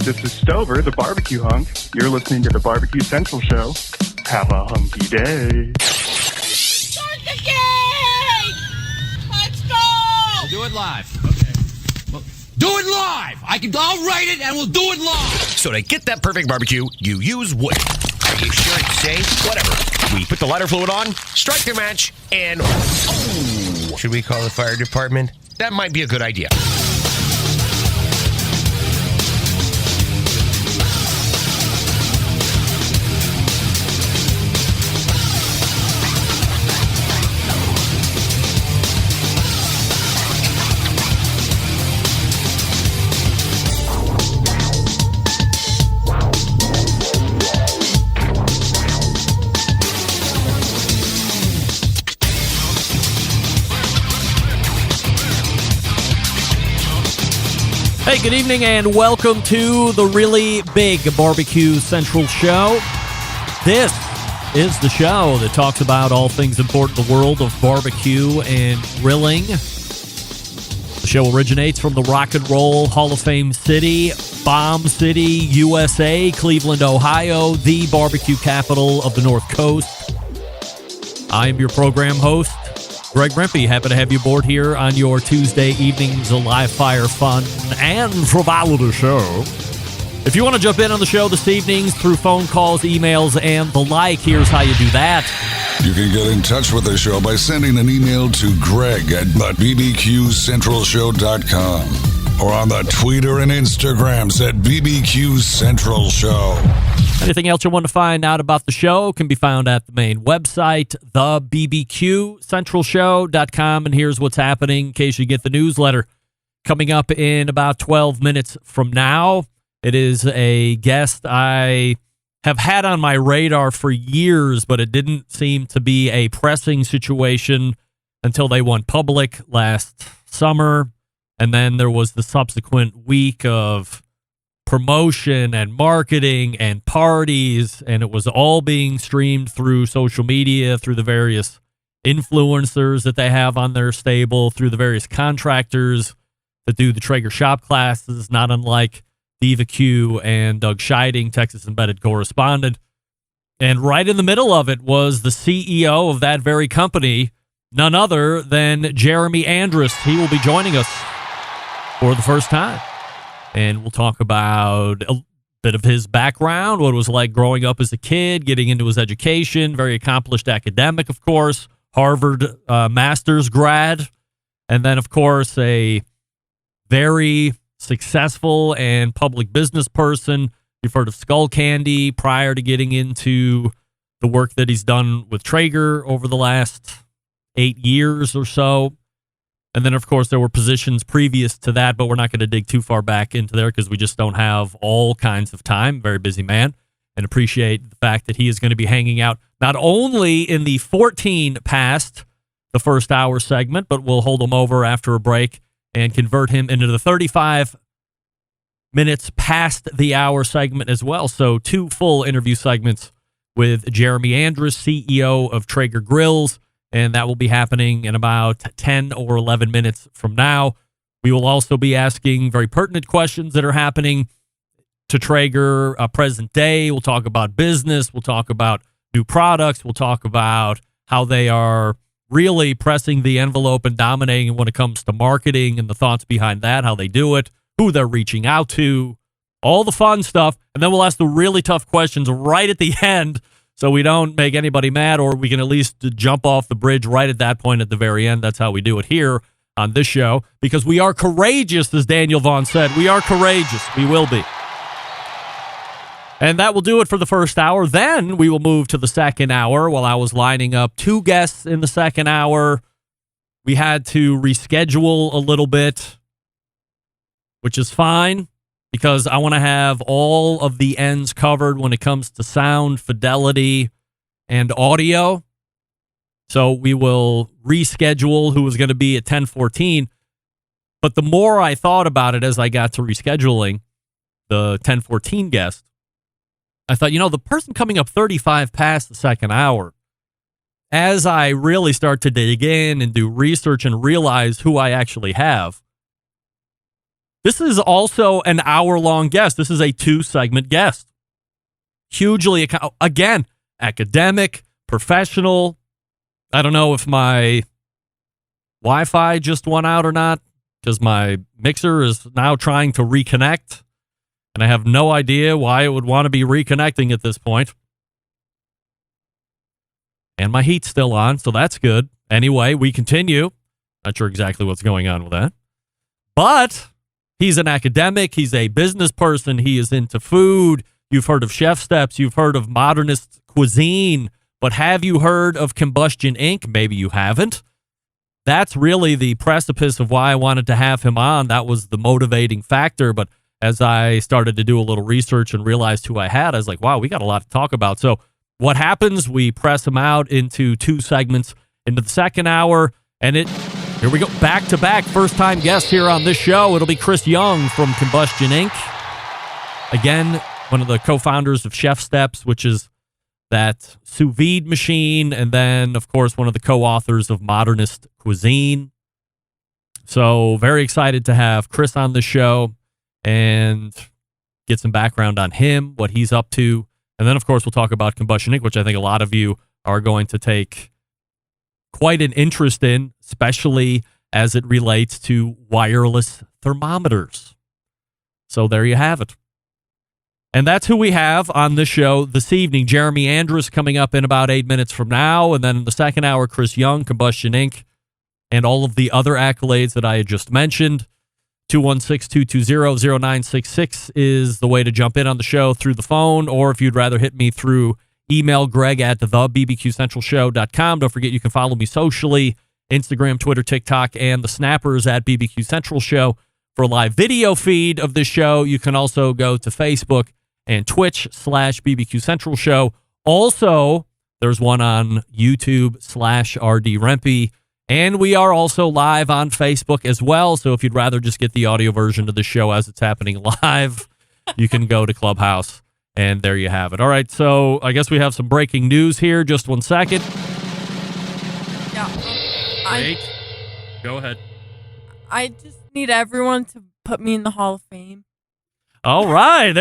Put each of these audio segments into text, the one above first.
This is Stover, the barbecue hunk. You're listening to the Barbecue Central Show. Have a hunky day. Start the game! Let's go! We'll do it live. Okay. Well, do it live! I'll write it and we'll do it live! So to get that perfect barbecue, you use wood. Are you sure it's safe? Whatever. We put the lighter fluid on, strike the match, and... Oh, should we call the fire department? That might be a good idea. Hey, good evening and welcome to the really big Barbecue Central Show. This is the show that talks about all things important in the world of barbecue and grilling. The show originates from the Rock and Roll Hall of Fame city, Bomb City, USA, Cleveland, Ohio, the barbecue capital of the North Coast. I am your program host, Greg Rempe. Happy to have you aboard here on your Tuesday evening's live fire fun and frivolity show. If you want to jump in on the show this evening through phone calls, emails, and the like, here's how you do that. You can get in touch with the show by sending an email to greg@bbqcentralshow.com or on the Twitter and Instagrams at BBQ Central Show. Anything else you want to find out about the show can be found at the main website, thebbqcentralshow.com. And here's what's happening in case you get the newsletter. Coming up in about 12 minutes from now, it is a guest I have had on my radar for years, but it didn't seem to be a pressing situation until they went public last summer. And then there was the subsequent week of promotion and marketing and parties, and it was all being streamed through social media, through the various influencers that they have on their stable, through the various contractors that do the Traeger shop classes, not unlike Diva Q and Doug Scheiding, Texas Embedded correspondent. And right in the middle of it was the CEO of that very company, none other than Jeremy Andrus. He will be joining us for the first time. And we'll talk about a bit of his background, what it was like growing up as a kid, getting into his education, very accomplished academic, of course, Harvard master's grad, and then, of course, a very successful and public business person. You've heard of Skull Candy prior to getting into the work that he's done with Traeger over the last 8 years or so. And then, of course, there were positions previous to that, but we're not going to dig too far back into there because we just don't have all kinds of time. Very busy man, and appreciate the fact that he is going to be hanging out not only in the 14 past the first hour segment, but we'll hold him over after a break and convert him into the 35 minutes past the hour segment as well. So 2 full interview segments with Jeremy Andrus, CEO of Traeger Grills. And that will be happening in about 10 or 11 minutes from now. We will also be asking very pertinent questions that are happening to Traeger present day. We'll talk about business. We'll talk about new products. We'll talk about how they are really pressing the envelope and dominating when it comes to marketing and the thoughts behind that, how they do it, who they're reaching out to, all the fun stuff. And then we'll ask the really tough questions right at the end, so we don't make anybody mad, or we can at least jump off the bridge right at that point at the very end. That's how we do it here on this show, because we are courageous, as Daniel Vaughn said. We are courageous. We will be. And that will do it for the first hour. Then we will move to the second hour. While I was lining up 2 guests in the second hour, we had to reschedule a little bit, which is fine, because I want to have all of the ends covered when it comes to sound, fidelity, and audio. So we will reschedule who was going to be at 10:14. But the more I thought about it as I got to rescheduling the 10:14 guest, I thought, the person coming up 35 past the second hour, as I really start to dig in and do research and realize who I actually have, This is also an hour-long guest. This is a 2-segment guest. Hugely, again, academic, professional. I don't know if my Wi-Fi just went out or not, because my mixer is now trying to reconnect, and I have no idea why it would want to be reconnecting at this point. And my heat's still on, so that's good. Anyway, we continue. Not sure exactly what's going on with that. But he's an academic. He's a business person. He is into food. You've heard of Chef Steps. You've heard of modernist cuisine. But have you heard of Combustion Inc.? Maybe you haven't. That's really the precipice of why I wanted to have him on. That was the motivating factor. But as I started to do a little research and realized who I had, I was like, wow, we got a lot to talk about. So what happens? We press him out into 2 segments into the second hour. And here we go, back to back. First time guest here on this show. It'll be Chris Young from Combustion Inc. Again, one of the co-founders of Chef Steps, which is that sous vide machine, and then, of course, one of the co-authors of Modernist Cuisine. So very excited to have Chris on the show and get some background on him, what he's up to. And then, of course, we'll talk about Combustion Inc., which I think a lot of you are going to take quite an interest in, especially as it relates to wireless thermometers. So there you have it. And that's who we have on the show this evening. Jeremy Andrus coming up in about 8 minutes from now. And then in the second hour, Chris Young, Combustion Inc., and all of the other accolades that I had just mentioned. 216-220-0966 is the way to jump in on the show through the phone, or if you'd rather hit me through email, Greg at thebbqcentralshow.com. Don't forget you can follow me socially, Instagram, Twitter, TikTok, and the Snappers at BBQ Central Show. For a live video feed of this show, you can also go to Facebook and Twitch/BBQ Central Show. Also, there's one on YouTube/RD Rempe. And we are also live on Facebook as well. So if you'd rather just get the audio version of the show as it's happening live, you can go to Clubhouse. And there you have it. All right, so I guess we have some breaking news here. Just 1 second. Yeah. Go ahead. I just need everyone to put me in the Hall of Fame. All right,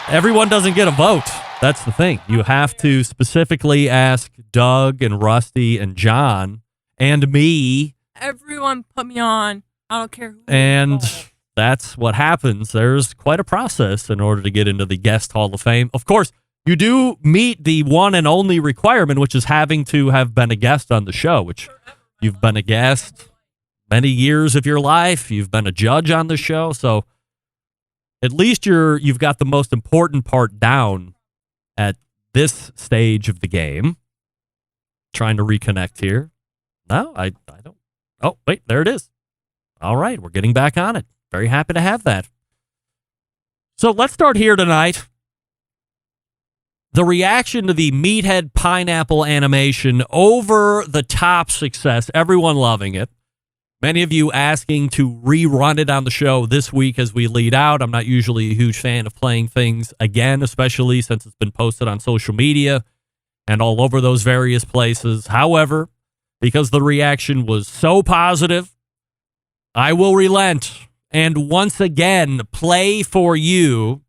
everyone doesn't get a vote. That's the thing. You have to specifically ask Doug and Rusty and John and me. Everyone put me on. I don't care who. And that's what happens. There's quite a process in order to get into the Guest Hall of Fame. Of course, you do meet the one and only requirement, which is having to have been a guest on the show, which you've been a guest many years of your life. You've been a judge on the show. So at least you've got the most important part down at this stage of the game. Trying to reconnect here. No, I don't. Oh, wait, there it is. All right, we're getting back on it. Very happy to have that. So let's start here tonight. The reaction to the Meathead Pineapple animation, over the top success. Everyone loving it. Many of you asking to rerun it on the show this week as we lead out. I'm not usually a huge fan of playing things again, especially since it's been posted on social media and all over those various places. However, because the reaction was so positive, I will relent and once again play for you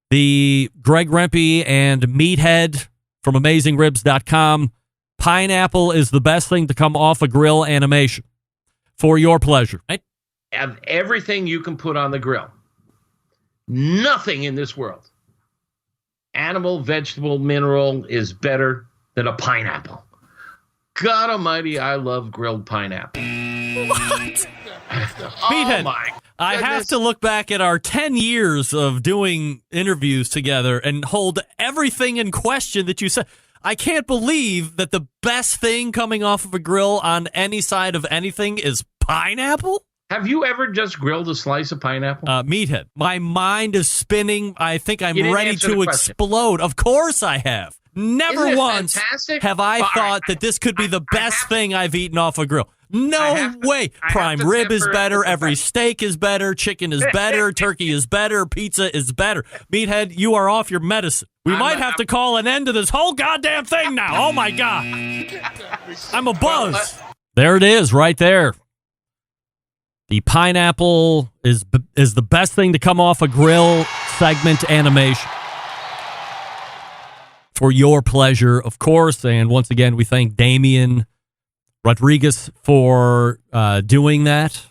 the Greg Rempe and Meathead from AmazingRibs.com. Pineapple is the best thing to come off a grill animation. For your pleasure. Right? Have everything you can put on the grill. Nothing in this world, animal, vegetable, mineral, is better than a pineapple. God almighty, I love grilled pineapple. What? Meathead, I have to look back at our 10 years of doing interviews together and hold everything in question that you said. I can't believe that the best thing coming off of a grill on any side of anything is pineapple? Have you ever just grilled a slice of pineapple? Meathead, my mind is spinning. I think I'm ready to explode. Of course I have. Never once have I thought that this could be the best thing I've eaten off a grill. No way. Prime rib is better. Every steak is better. Chicken is better. Turkey is better. Pizza is better. Meathead, you are off your medicine. We might have to call an end to this whole goddamn thing now. Oh, my God. I'm a buzz. There it is right there. The pineapple is the best thing to come off a grill segment animation. For your pleasure, of course. And once again, we thank Damian Rodriguez for doing that.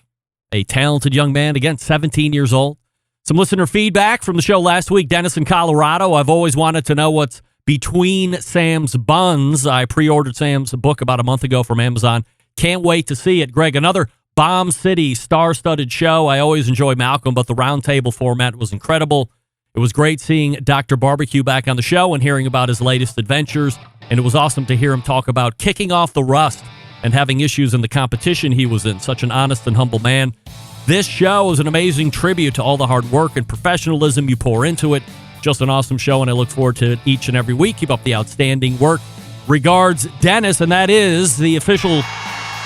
A talented young man, again, 17 years old. Some listener feedback from the show last week. Dennis in Colorado. I've always wanted to know what's between Sam's buns. I pre-ordered Sam's book about a month ago from Amazon. Can't wait to see it. Greg, another Bomb City star-studded show. I always enjoy Malcolm, but the roundtable format was incredible. It was great seeing Dr. Barbecue back on the show and hearing about his latest adventures. And it was awesome to hear him talk about kicking off the rust and having issues in the competition he was in. Such an honest and humble man. This show is an amazing tribute to all the hard work and professionalism you pour into it. Just an awesome show, and I look forward to it each and every week. Keep up the outstanding work. Regards, Dennis, and that is the official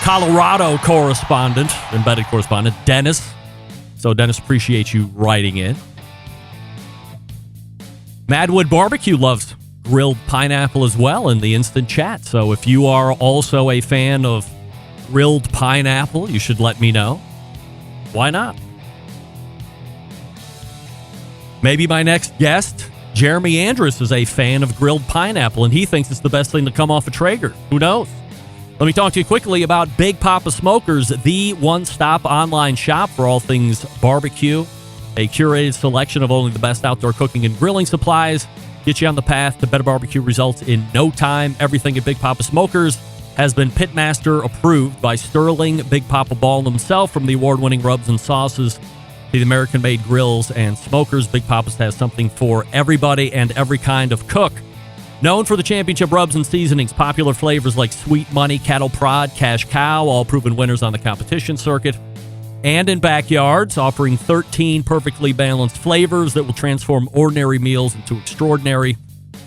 Colorado correspondent, embedded correspondent, Dennis. So, Dennis, appreciate you writing in. Madwood Barbecue loves grilled pineapple as well in the instant chat. So, if you are also a fan of grilled pineapple, you should let me know. Why not? Maybe my next guest, Jeremy Andrus, is a fan of grilled pineapple, and he thinks it's the best thing to come off a Traeger. Who knows? Let me talk to you quickly about Big Papa Smokers, the one-stop online shop for all things barbecue. A curated selection of only the best outdoor cooking and grilling supplies. Get you on the path to better barbecue results in no time. Everything at Big Papa Smokers has been Pitmaster approved by Sterling Big Papa Ball himself, from the award-winning rubs and sauces to the American-made grills and smokers. Big Papa's has something for everybody and every kind of cook. Known for the championship rubs and seasonings, popular flavors like Sweet Money, Cattle Prod, Cash Cow, all proven winners on the competition circuit. And in backyards, offering 13 perfectly balanced flavors that will transform ordinary meals into extraordinary.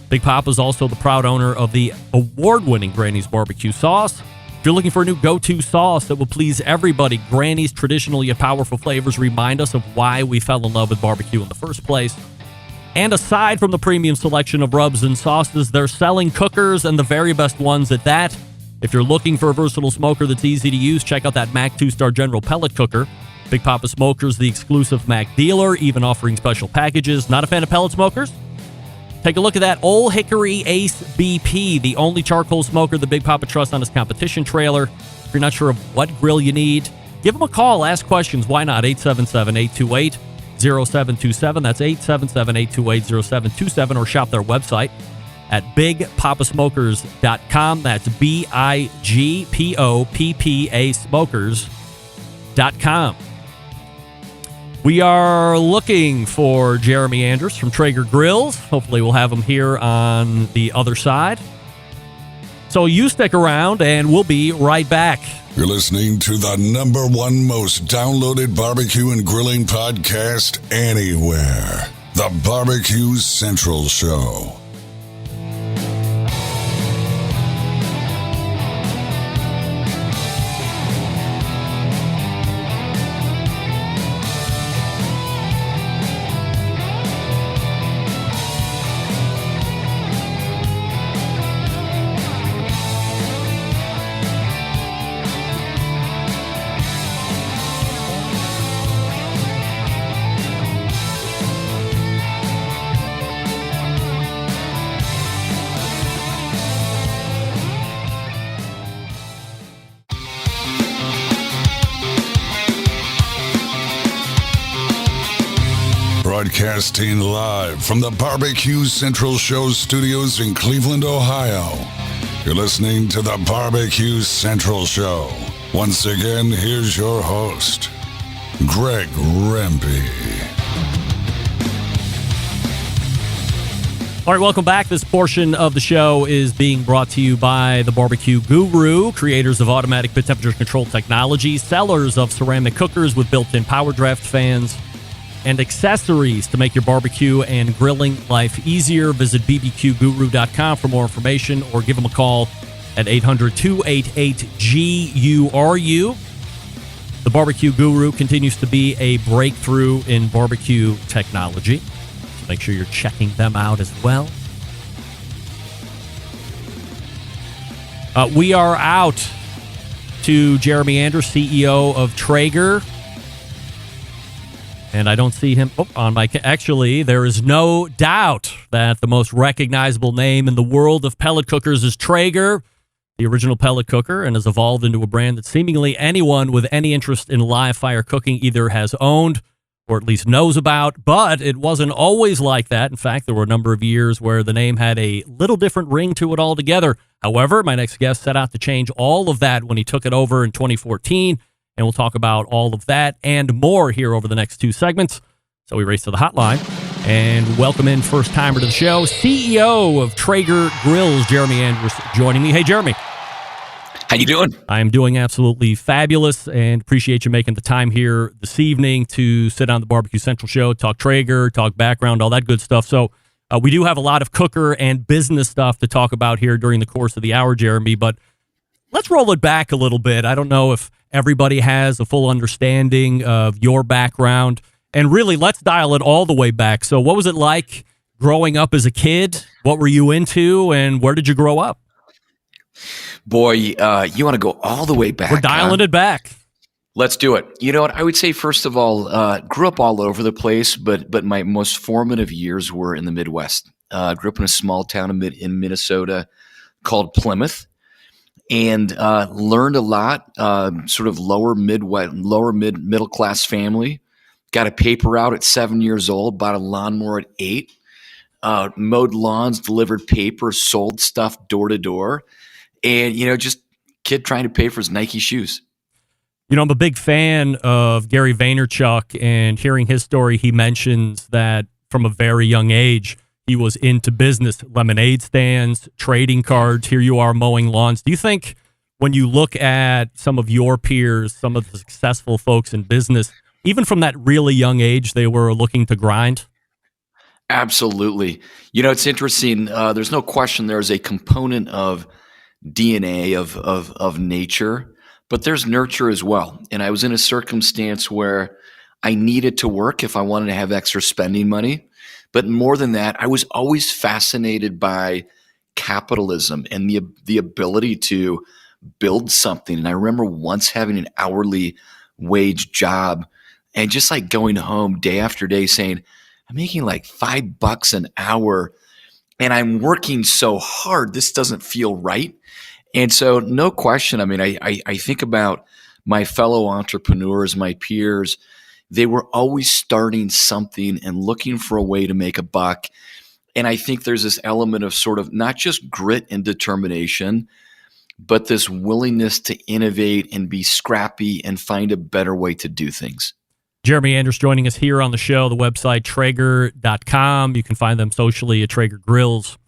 Big Papa's also the proud owner of the award-winning Granny's Barbecue Sauce. If you're looking for a new go-to sauce that will please everybody, Granny's traditional yet powerful flavors remind us of why we fell in love with barbecue in the first place. And aside from the premium selection of rubs and sauces, they're selling cookers, and the very best ones at that. If you're looking for a versatile smoker that's easy to use, check out that Mac 2-Star General Pellet Cooker. Big Papa Smokers, the exclusive Mac dealer, even offering special packages. Not a fan of pellet smokers? Take a look at that Old Hickory Ace BP, the only charcoal smoker the Big Papa trusts on his competition trailer. If you're not sure of what grill you need, give them a call. Ask questions. Why not? 877-828-0727. That's 877-828-0727. Or shop their website at bigpapasmokers.com. That's BIGPOPPA smokers.com. We are looking for Jeremy Andrus from Traeger Grills. Hopefully we'll have him here on the other side. So you stick around and we'll be right back. You're listening to the #1 most downloaded barbecue and grilling podcast anywhere. The Barbecue Central Show. Broadcasting live from the Barbecue Central Show studios in Cleveland, Ohio. You're listening to the Barbecue Central Show. Once again, here's your host, Greg Rempe. All right, welcome back. This portion of the show is being brought to you by the Barbecue Guru, creators of automatic pit temperature control technology, sellers of ceramic cookers with built-in power draft fans, and accessories to make your barbecue and grilling life easier. Visit bbqguru.com for more information or give them a call at 800-288-GURU. The Barbecue Guru continues to be a breakthrough in barbecue technology. So make sure you're checking them out as well. We are out to Jeremy Andrus, CEO of Traeger. And I don't see him on my... Actually, there is no doubt that the most recognizable name in the world of pellet cookers is Traeger, the original pellet cooker, and has evolved into a brand that seemingly anyone with any interest in live fire cooking either has owned or at least knows about. But it wasn't always like that. In fact, there were a number of years where the name had a little different ring to it altogether. However, my next guest set out to change all of that when he took it over in 2014. And we'll talk about all of that and more here over the next two segments. So we race to the hotline and welcome in first-timer to the show, CEO of Traeger Grills, Jeremy Andrus, joining me. Hey, Jeremy. How you doing? I am doing absolutely fabulous and appreciate you making the time here this evening to sit on the Barbecue Central show, talk Traeger, talk background, all that good stuff. So we do have a lot of cooker and business stuff to talk about here during the course of the hour, Jeremy, but let's roll it back a little bit. I don't know if everybody has a full understanding of your background. And really, let's dial it all the way back. So what was it like growing up as a kid? What were you into, and where did you grow up? Boy, you want to go all the way back. We're dialing it back. Let's do it. You know what? I would say, first of all, grew up all over the place, but my most formative years were in the Midwest. Grew up in a small town in Minnesota called Plymouth. And learned a lot, sort of lower middle class family. Got a paper route at 7 years old, bought a lawnmower at 8, mowed lawns, delivered paper, sold stuff door to door. And, just kid trying to pay for his Nike shoes. I'm a big fan of Gary Vaynerchuk, and hearing his story, he mentions that from a very young age, he was into business, lemonade stands, trading cards. Here you are mowing lawns. Do you think when you look at some of your peers, some of the successful folks in business, even from that really young age, they were looking to grind? Absolutely. It's interesting. There's no question there's a component of DNA of nature, but there's nurture as well. And I was in a circumstance where I needed to work if I wanted to have extra spending money. But more than that, I was always fascinated by capitalism and the ability to build something. And I remember once having an hourly wage job and just like going home day after day saying, I'm making like $5 an hour and I'm working so hard. This doesn't feel right. And so no question. I mean, I think about my fellow entrepreneurs, my peers. They were always starting something and looking for a way to make a buck. And I think there's this element of sort of not just grit and determination, but this willingness to innovate and be scrappy and find a better way to do things. Jeremy Andrus joining us here on the show, the website Traeger.com. You can find them socially at Traeger Grills.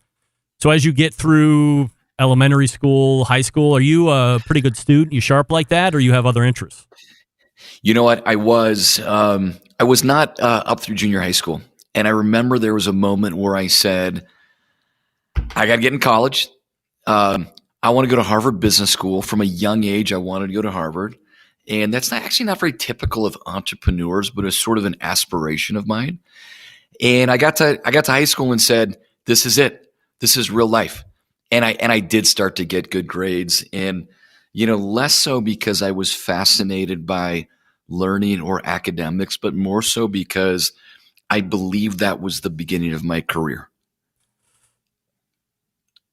So as you get through elementary school, high school, are you a pretty good student? You sharp like that, or you have other interests? You know what? I was not up through junior high school. And I remember there was a moment where I said, I got to get in college. I want to go to Harvard Business School. From a young age, I wanted to go to Harvard. And that's actually not very typical of entrepreneurs, but it's sort of an aspiration of mine. And I got to high school and said, this is it. This is real life. And I did start to get good grades. And, less so because I was fascinated by learning or academics, but more so because I believe that was the beginning of my career.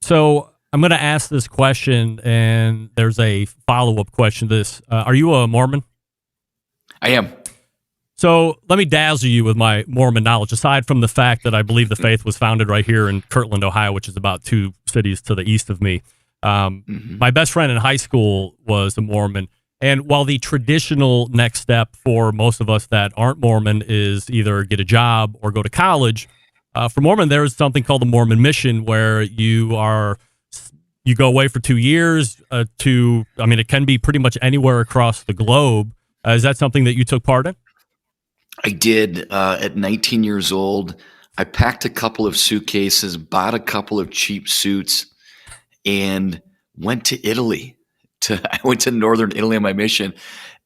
So I'm going to ask this question, and there's a follow-up question to this. Are you a Mormon? I am. So let me dazzle you with my Mormon knowledge, aside from the fact that I believe the faith was founded right here in Kirtland, Ohio, which is about 2 cities to the east of me. My best friend in high school was a Mormon. And while the traditional next step for most of us that aren't Mormon is either get a job or go to college, for Mormon, there is something called the Mormon mission, where you go away for 2 years it can be pretty much anywhere across the globe. Is that something that you took part in? I did. At 19 years old, I packed a couple of suitcases, bought a couple of cheap suits, and went to Italy. I went to northern Italy on my mission,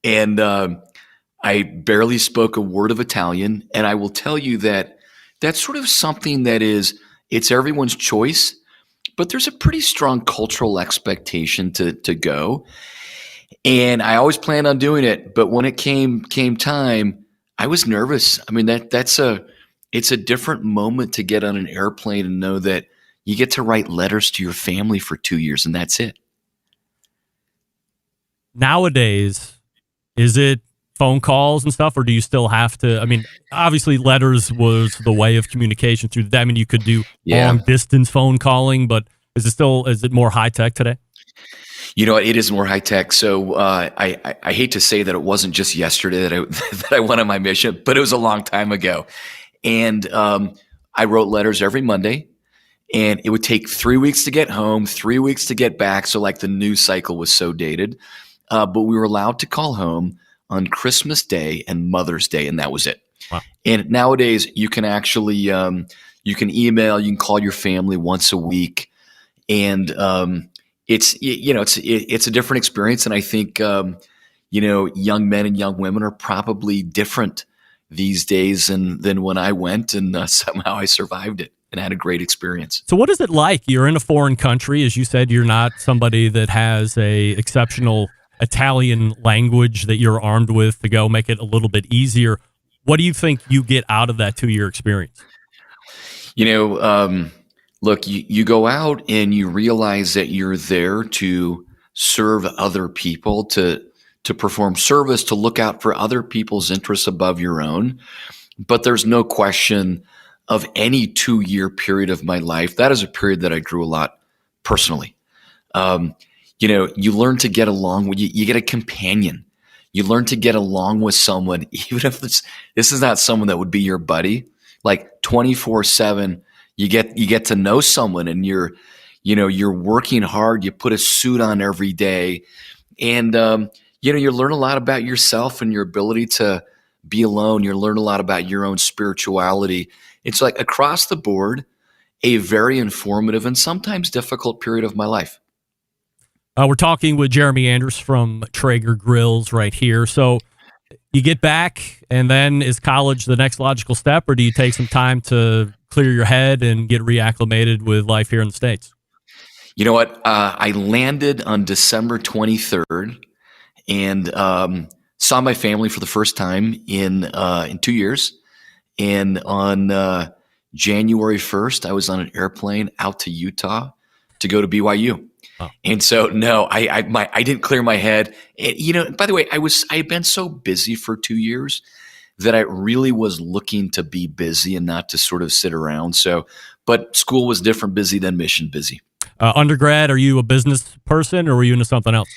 and I barely spoke a word of Italian. And I will tell you that that's sort of something that it's everyone's choice, but there's a pretty strong cultural expectation to go. And I always planned on doing it, but when it came time, I was nervous. I mean, it's a different moment to get on an airplane and know that you get to write letters to your family for 2 years and that's it. Nowadays, is it phone calls and stuff, or do you still have to? I mean, obviously, letters was the way of communication through that. I mean, you could do long distance phone calling, but is it more high tech today? You know, it is more high tech. So I hate to say that it wasn't just yesterday that I went on my mission, but it was a long time ago. And I wrote letters every Monday, and it would take 3 weeks to get home, 3 weeks to get back. So like the news cycle was so dated. But we were allowed to call home on Christmas Day and Mother's Day, and that was it. Wow. And nowadays, you can actually you can email, you can call your family once a week, and it's a different experience. And I think young men and young women are probably different these days than when I went, and somehow I survived it and had a great experience. So what is it like? You're in a foreign country. As you said, you're not somebody that has a exceptional Italian language that you're armed with to go make it a little bit easier. What do you think you get out of that 2-year experience? Look, you go out and you realize that you're there to serve other people, to perform service, to look out for other people's interests above your own. But there's no question of any 2-year period of my life. That is a period that I grew a lot personally. You learn to get along. You get a companion. You learn to get along with someone, even if this is not someone that would be your buddy. Like 24/7, you get to know someone, and you're working hard. You put a suit on every day, and you learn a lot about yourself and your ability to be alone. You learn a lot about your own spirituality. It's like across the board, a very informative and sometimes difficult period of my life. We're talking with Jeremy Andrus from Traeger Grills right here. So you get back, and then is college the next logical step, or do you take some time to clear your head and get reacclimated with life here in the States? You know what? I landed on December 23rd and saw my family for the first time in 2 years. And on January 1st, I was on an airplane out to Utah to go to BYU. Oh. And so, no, I didn't clear my head. And, by the way, I had been so busy for 2 years that I really was looking to be busy and not to sort of sit around. So, but school was different busy than mission busy. Undergrad, are you a business person, or were you into something else?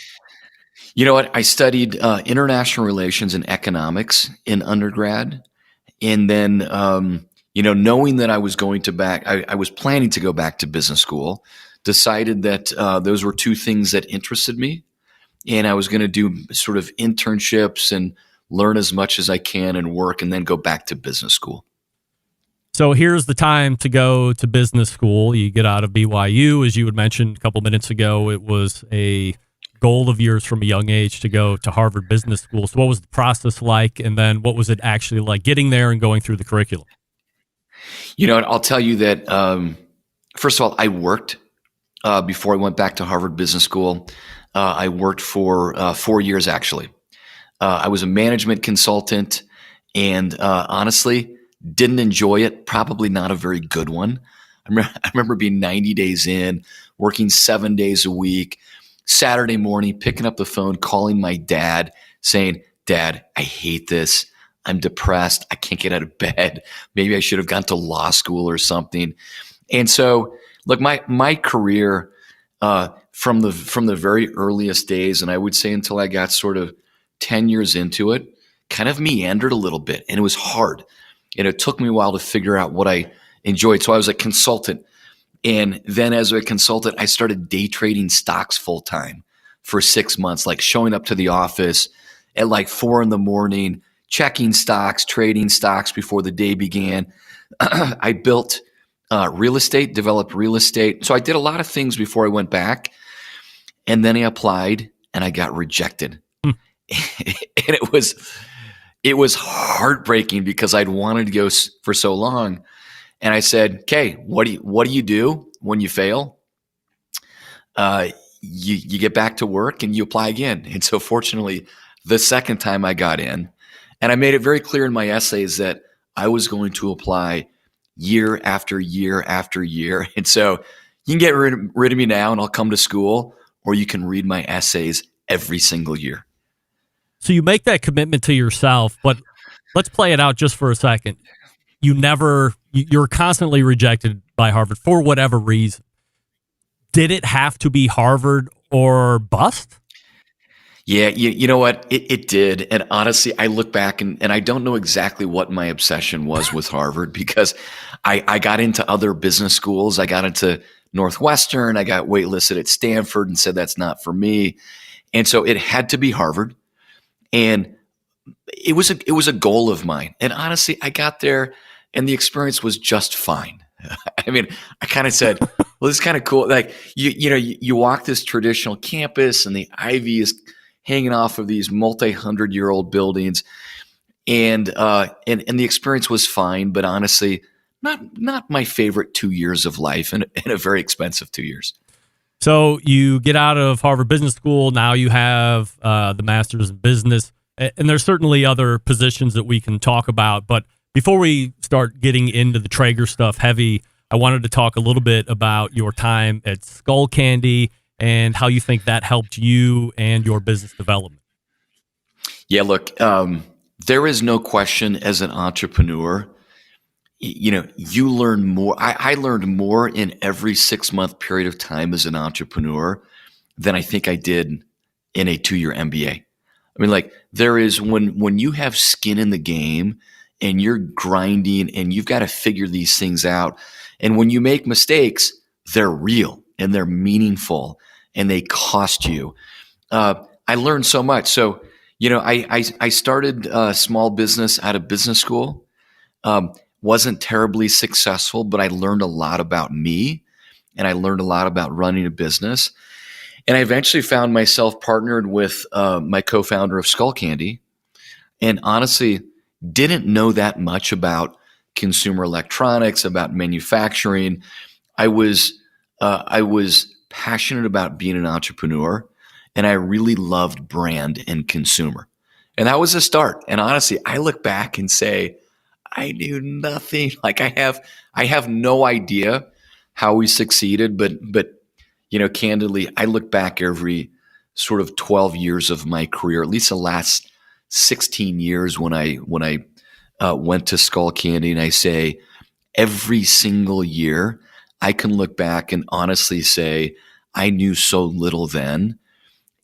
You know what? I studied international relations and economics in undergrad. And then, knowing that I was going to I was planning to go back to business school, decided that those were two things that interested me. And I was going to do sort of internships and learn as much as I can and work, and then go back to business school. So here's the time to go to business school. You get out of BYU, as you had mentioned a couple minutes ago. It was a goal of yours from a young age to go to Harvard Business School. So what was the process like? And then what was it actually like getting there and going through the curriculum? You know, I'll tell you that, first of all, I worked before I went back to Harvard Business School. I worked for 4 years, actually. I was a management consultant, and honestly, didn't enjoy it. Probably not a very good one. I remember being 90 days in, working 7 days a week, Saturday morning, picking up the phone, calling my dad, saying, "Dad, I hate this. I'm depressed. I can't get out of bed. Maybe I should have gone to law school or something." And so, look, my career from the very earliest days, and I would say until I got sort of 10 years into it, kind of meandered a little bit, and it was hard. And it took me a while to figure out what I enjoyed. So I was a consultant. And then as a consultant, I started day trading stocks full time for 6 months, like showing up to the office at like 4 a.m, checking stocks, trading stocks before the day began. I built real estate, developed real estate. So I did a lot of things before I went back. And then I applied and I got rejected. And it was heartbreaking because I'd wanted to go for so long. And I said, "Okay, what do you do when you fail? You get back to work and you apply again." And so fortunately, the second time I got in, And I made it very clear in my essays that I was going to apply year after year after year. And so you can get rid of me now and I'll come to school, or you can read my essays every single year. So you make that commitment to yourself, but let's play it out just for a second. You're constantly rejected by Harvard for whatever reason. Did it have to be Harvard or bust? Yeah, you know what? It did. And honestly, I look back and I don't know exactly what my obsession was with Harvard, because I got into other business schools. I got into Northwestern. I got waitlisted at Stanford and said that's not for me. And so it had to be Harvard. And it was a goal of mine. And honestly, I got there and the experience was just fine. I mean, I kind of said, well, this is kind of cool. Like, you walk this traditional campus and the ivy is hanging off of these multi-100-year-old buildings. And the experience was fine, but honestly, not my favorite 2 years of life, and a very expensive 2 years. So you get out of Harvard Business School. Now you have the master's in business. And there's certainly other positions that we can talk about. But before we start getting into the Traeger stuff heavy, I wanted to talk a little bit about your time at Skull Candy and how you think that helped you and your business development. Yeah, look, there is no question as an entrepreneur, you learn more. I learned more in every 6-month period of time as an entrepreneur than I think I did in a 2-year MBA. I mean, like, there is when you have skin in the game and you're grinding and you've got to figure these things out. And when you make mistakes, they're real and they're meaningful and they cost you. I learned so much. So, I started a small business out of business school. Wasn't terribly successful, but I learned a lot about me and I learned a lot about running a business. And I eventually found myself partnered with my co-founder of Skull Candy, and honestly didn't know that much about consumer electronics, about manufacturing. I was passionate about being an entrepreneur, and I really loved brand and consumer. And that was a start. And honestly, I look back and say, I knew nothing. Like, I have no idea how we succeeded, but candidly, I look back every sort of 12 years of my career, at least the last 16 years when I went to Skull Candy, and I say every single year I can look back and honestly say I knew so little then,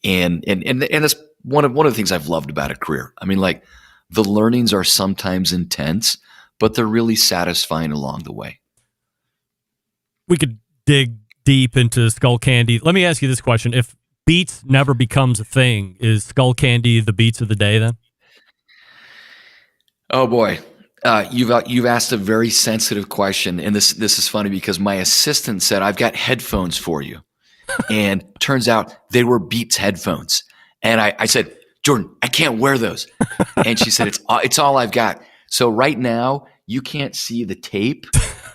and that's one of the things I've loved about a career. I mean, like, the learnings are sometimes intense, but they're really satisfying along the way. We could dig deep into Skull Candy. Let me ask you this question. If Beats never becomes a thing, is Skull Candy the Beats of the day then? Oh boy. You've asked a very sensitive question, and this is funny because my assistant said, I've got headphones for you. And turns out they were Beats headphones. And I said, Jordan, I can't wear those. And she said, it's all I've got. So right now, you can't see the tape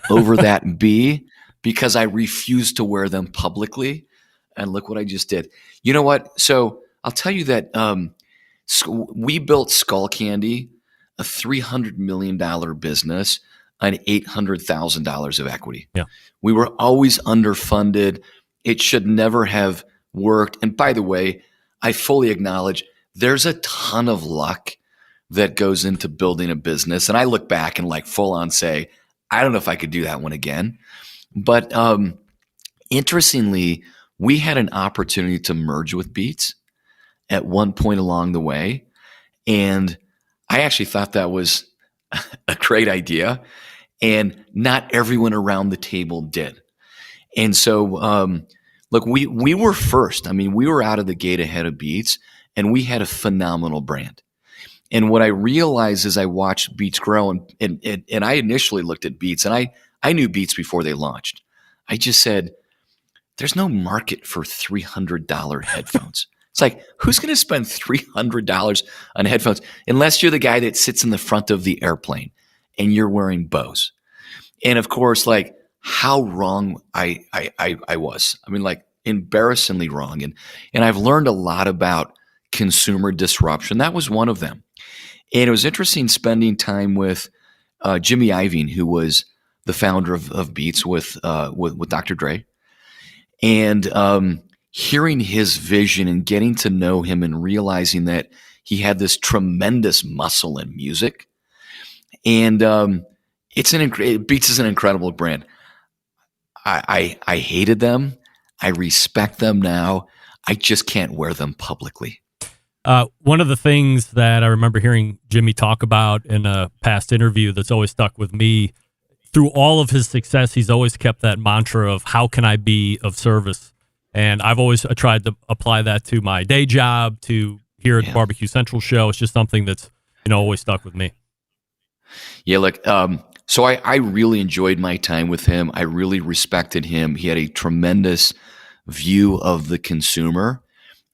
over that B because I refuse to wear them publicly. And look what I just did. You know what? So I'll tell you that we built Skull Candy, a $300 million business, on $800,000 of equity. Yeah. We were always underfunded. It should never have worked. And by the way, I fully acknowledge there's a ton of luck that goes into building a business. And I look back and like full on say, I don't know if I could do that one again. But interestingly, we had an opportunity to merge with Beats at one point along the way. And I actually thought that was a great idea. And not everyone around the table did. And so, look, we were first. I mean, we were out of the gate ahead of Beats, and we had a phenomenal brand. And what I realized as I watched Beats grow, and I initially looked at Beats, and I knew Beats before they launched. I just said, there's no market for $300 headphones. It's like, who's going to spend $300 on headphones unless you're the guy that sits in the front of the airplane and you're wearing Bose? And of course, like, how wrong I was. I mean, like, embarrassingly wrong. And I've learned a lot about consumer disruption. That was one of them. And it was interesting spending time with Jimmy Iovine, who was the founder of Beats with Dr. Dre, and hearing his vision and getting to know him and realizing that he had this tremendous muscle in music. And Beats is an incredible brand. I hated them. I respect them now. I just can't wear them publicly. One of the things that I remember hearing Jimmy talk about in a past interview that's always stuck with me, through all of his success, he's always kept that mantra of how can I be of service? And I've always tried to apply that to my day job, to here at the Barbecue Central show. It's just something that's, always stuck with me. Yeah, look, so I really enjoyed my time with him. I really respected him. He had a tremendous view of the consumer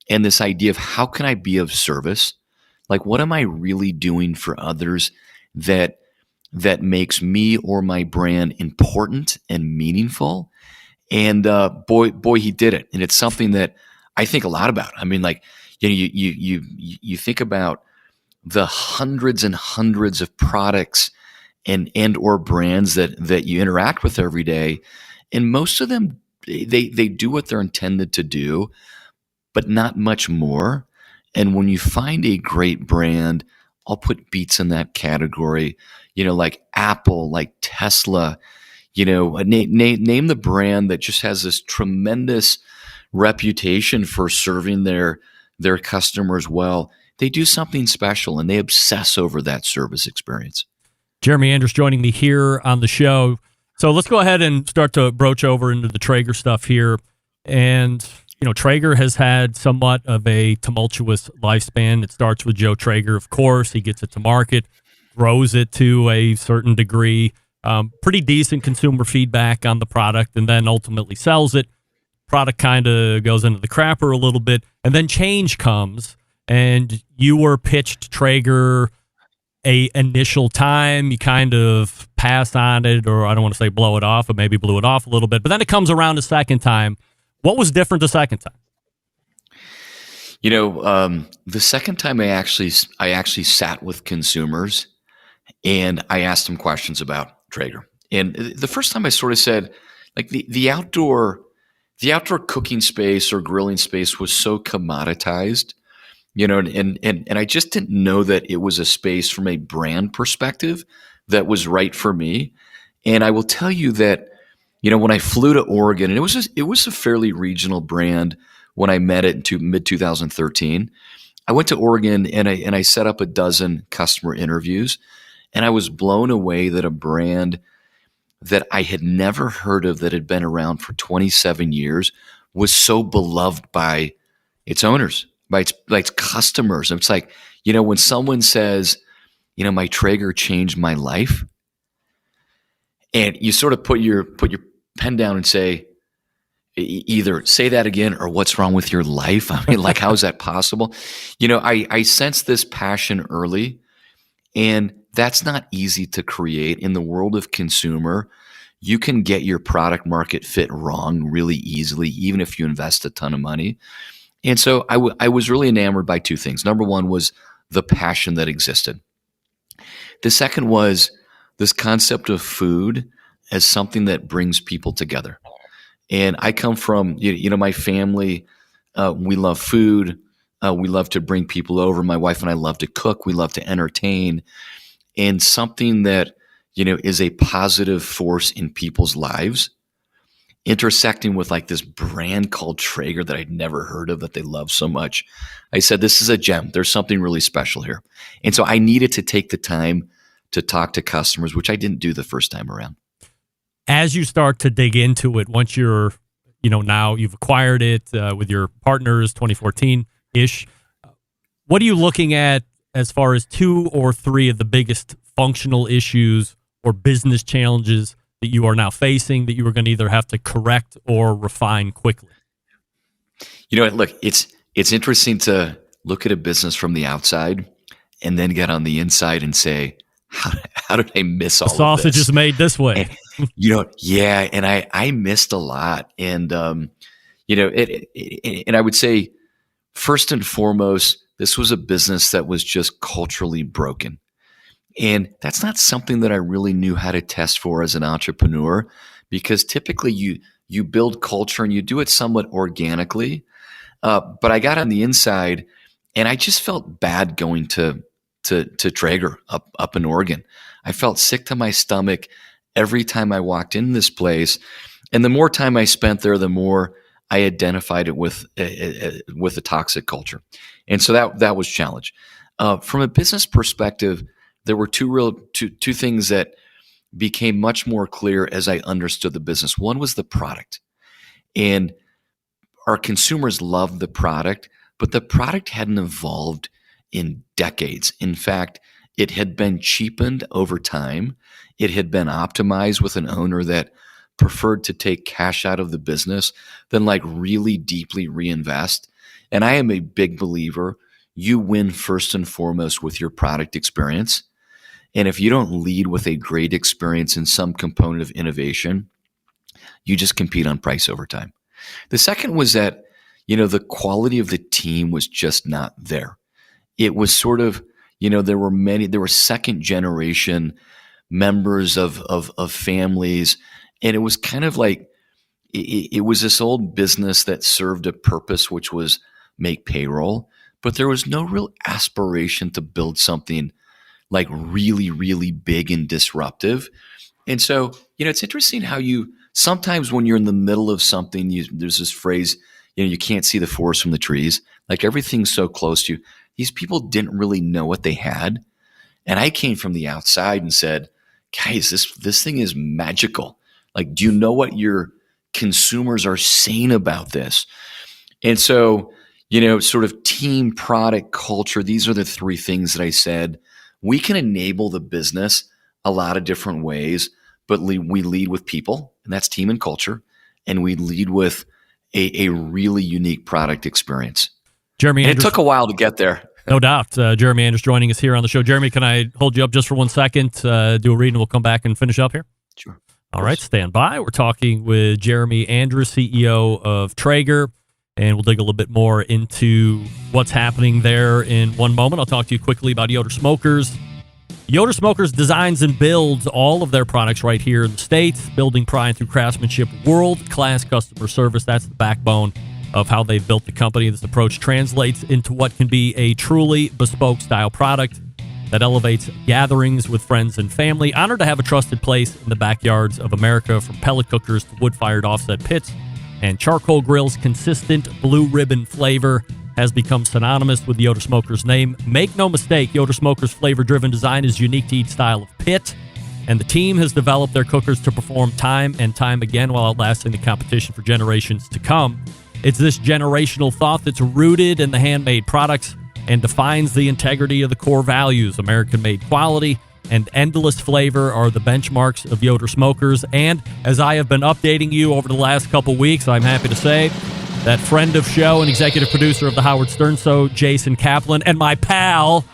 and this idea of how can I be of service? Like, what am I really doing for others that makes me or my brand important and meaningful? And boy, he did it. And it's something that I think a lot about. I mean, like, you think about the hundreds and hundreds of products and or brands that you interact with every day, and most of them they do what they're intended to do, but not much more. And when you find a great brand, I'll put Beats in that category. Like Apple, like Tesla. Name the brand that just has this tremendous reputation for serving their customers well. They do something special, and they obsess over that service experience. Jeremy Andrus joining me here on the show. So let's go ahead and start to broach over into the Traeger stuff here. And, Traeger has had somewhat of a tumultuous lifespan. It starts with Joe Traeger, of course. He gets it to market, grows it to a certain degree, pretty decent consumer feedback on the product, and then ultimately sells it. Product kind of goes into the crapper a little bit, and then change comes, and you were pitched Traeger a initial time. You kind of pass on it, or I don't want to say blow it off, but maybe blew it off a little bit. But then it comes around a second time. What was different the second time? The second time I actually sat with consumers and I asked them questions about Traeger. And the first time I sort of said, like, the outdoor cooking space or grilling space was so commoditized, and I just didn't know that it was a space from a brand perspective that was right for me. And I will tell you that, when I flew to Oregon, and it was a fairly regional brand when I met it in mid 2013. I went to Oregon and I set up a dozen customer interviews, and I was blown away that a brand that I had never heard of, that had been around for 27 years, was so beloved by its owners, by its customers. It's like, when someone says, my Traeger changed my life, and you sort of put your pen down and say, either say that again or what's wrong with your life? I mean, like, how is that possible? I sensed this passion early, and that's not easy to create in the world of consumer. You can get your product market fit wrong really easily, even if you invest a ton of money. And so I was really enamored by two things. Number one was the passion that existed. The second was this concept of food as something that brings people together. And I come from, my family, we love food. We love to bring people over. My wife and I love to cook. We love to entertain. And something that, is a positive force in people's lives, intersecting with like this brand called Traeger that I'd never heard of, that they love so much. I said, this is a gem. There's something really special here. And so I needed to take the time to talk to customers, which I didn't do the first time around. As you start to dig into it, once you're, now you've acquired it with your partners, 2014-ish, what are you looking at as far as 2 or 3 of the biggest functional issues or business challenges that you are now facing that you are going to either have to correct or refine quickly? Look, it's interesting to look at a business from the outside and then get on the inside and say, how did I miss all of this? Sausage is made this way. And, yeah, and I missed a lot. And, and I would say, first and foremost, this was a business that was just culturally broken. And that's not something that I really knew how to test for as an entrepreneur, because typically you build culture and you do it somewhat organically. But I got on the inside and I just felt bad going to Traeger up in Oregon. I felt sick to my stomach every time I walked in this place. And the more time I spent there, the more I identified it with a toxic culture. And so that was a challenge. From a business perspective, there were two things that became much more clear as I understood the business. One was the product. And our consumers loved the product, but the product hadn't evolved in decades. In fact, it had been cheapened over time. It had been optimized with an owner that preferred to take cash out of the business than like really deeply reinvest. And I am a big believer, you win first and foremost with your product experience. And if you don't lead with a great experience in some component of innovation, you just compete on price over time. The second was that, the quality of the team was just not there. It was sort of, there were second generation members of families. And it was kind of like, it was this old business that served a purpose, which was make payroll, but there was no real aspiration to build something like really, really big and disruptive. And so, it's interesting how sometimes when you're in the middle of something, there's this phrase, you can't see the forest from the trees. Like everything's so close to you. These people didn't really know what they had. And I came from the outside and said, guys, this thing is magical. Like, do you know what your consumers are saying about this? And so, sort of team, product, culture, these are the three things that I said. We can enable the business a lot of different ways, but we lead with people, and that's team and culture, and we lead with a really unique product experience. Jeremy Andrus, it took a while to get there. No doubt. Jeremy Andrus joining us here on the show. Jeremy, can I hold you up just for 1 second, do a read, and we'll come back and finish up here? Sure. All right, stand by. We're talking with Jeremy Andrus, CEO of Traeger, and we'll dig a little bit more into what's happening there in one moment. I'll talk to you quickly about Yoder Smokers. Yoder Smokers designs and builds all of their products right here in the States, building pride through craftsmanship, world-class customer service. That's the backbone of how they've built the company. This approach translates into what can be a truly bespoke style product that elevates gatherings with friends and family. Honored to have a trusted place in the backyards of America, from pellet cookers to wood-fired offset pits and charcoal grills. Consistent blue ribbon flavor has become synonymous with the Yoder Smokers name. Make no mistake, Yoder Smokers flavor-driven design is unique to each style of pit, and the team has developed their cookers to perform time and time again while outlasting the competition for generations to come. It's this generational thought that's rooted in the handmade products and defines the integrity of the core values. American-made quality and endless flavor are the benchmarks of Yoder Smokers. And as I have been updating you over the last couple weeks, I'm happy to say that friend of show and executive producer of the Howard Stern Show, Jason Kaplan, and my pal